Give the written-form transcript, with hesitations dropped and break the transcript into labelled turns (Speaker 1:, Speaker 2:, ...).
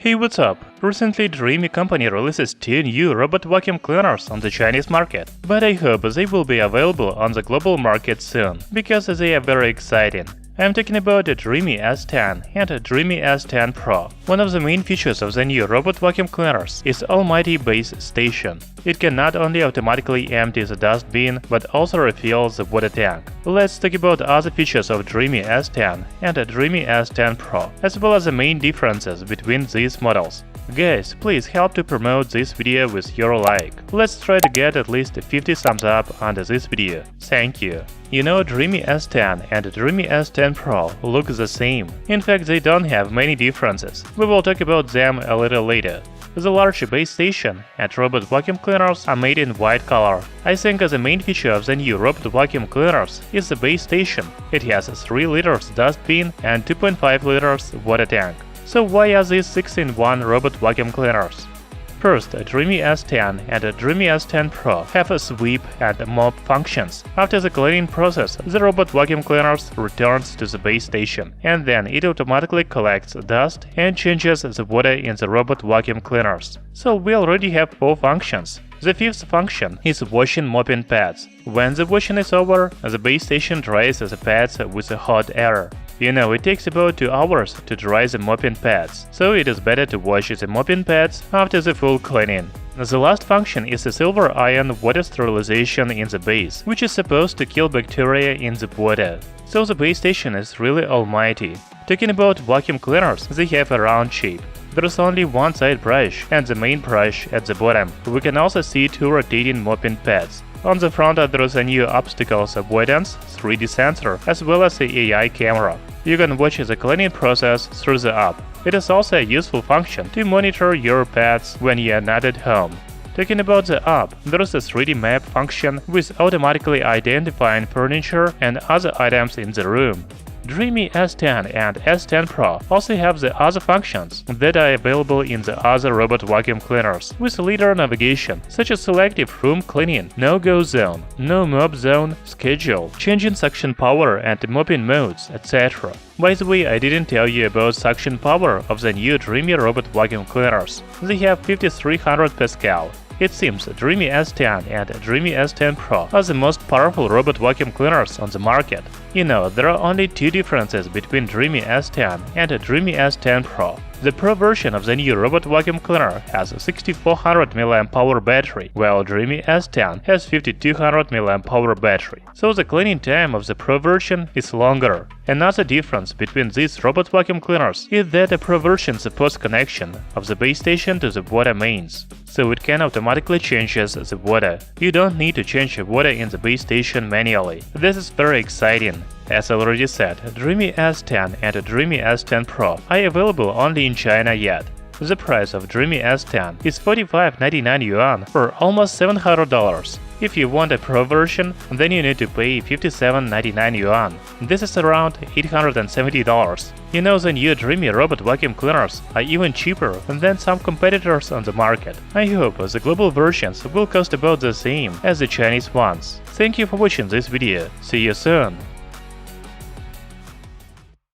Speaker 1: Hey, what's up? Recently, Dreamy Company releases 2 new robot vacuum cleaners on the Chinese market, but I hope they will be available on the global market soon, because they are very exciting. I'm talking about the Dreamy S10 and the Dreamy S10 Pro. One of the main features of the new robot vacuum cleaners is Almighty Base Station. It can not only automatically empty the dust bin, but also refill the water tank. Let's talk about other features of Dreamy S10 and the Dreamy S10 Pro, as well as the main differences between these models. Guys, please help to promote this video with your like. Let's try to get at least 50 thumbs up under this video. Thank you. You know, Dreamy S10 and Dreamy S10 Pro look the same. In fact, they don't have many differences. We will talk about them a little later. The large base station and robot vacuum cleaners are made in white color. I think the main feature of the new robot vacuum cleaners is the base station. It has a 3 liters dust bin and 2.5 liters water tank. So why are these 6-in-1 robot vacuum cleaners? First, Dreamy S10 and Dreamy S10 Pro have a sweep and mop functions. After the cleaning process, the robot vacuum cleaners returns to the base station, and then it automatically collects dust and changes the water in the robot vacuum cleaners. So we already have 4 functions. The 5th function is washing mopping pads. When the washing is over, the base station dries the pads with a hot air. You know, it takes about 2 hours to dry the mopping pads, so it is better to wash the mopping pads after the full cleaning. The last function is a silver ion water sterilization in the base, which is supposed to kill bacteria in the water. So the base station is really almighty. Talking about vacuum cleaners, they have a round shape. There is only one side brush and the main brush at the bottom. We can also see 2 rotating mopping pads. On the front there is a new obstacles avoidance 3D sensor as well as the AI camera. You can watch the cleaning process through the app. It is also a useful function to monitor your pets when you are not at home. Talking about the app, there is a 3D map function with automatically identifying furniture and other items in the room. Dreamy S10 and S10 Pro also have the other functions that are available in the other robot vacuum cleaners, with leader navigation, such as selective room cleaning, no-go zone, no mop zone, schedule, changing suction power and mopping modes, etc. By the way, I didn't tell you about suction power of the new Dreamy robot vacuum cleaners. They have 5300 Pascal. It seems Dreamy S10 and Dreamy S10 Pro are the most powerful robot vacuum cleaners on the market. You know, there are only 2 differences between Dreamy S10 and Dreamy S10 Pro. The Pro version of the new robot vacuum cleaner has a 6400 mAh battery, while Dreamy S10 has 5200 mAh battery, so the cleaning time of the Pro version is longer. Another difference between these robot vacuum cleaners is that the Pro version supports connection of the base station to the water mains, so it can automatically change the water. You don't need to change the water in the base station manually. This is very exciting. As already said, Dreamy S10 and Dreamy S10 Pro are available only in China yet. The price of Dreamy S10 is 45.99 yuan for almost $700. If you want a Pro version, then you need to pay 57.99 yuan. This is around $870. You know, the new Dreamy robot vacuum cleaners are even cheaper than some competitors on the market. I hope the global versions will cost about the same as the Chinese ones. Thank you for watching this video. See you soon!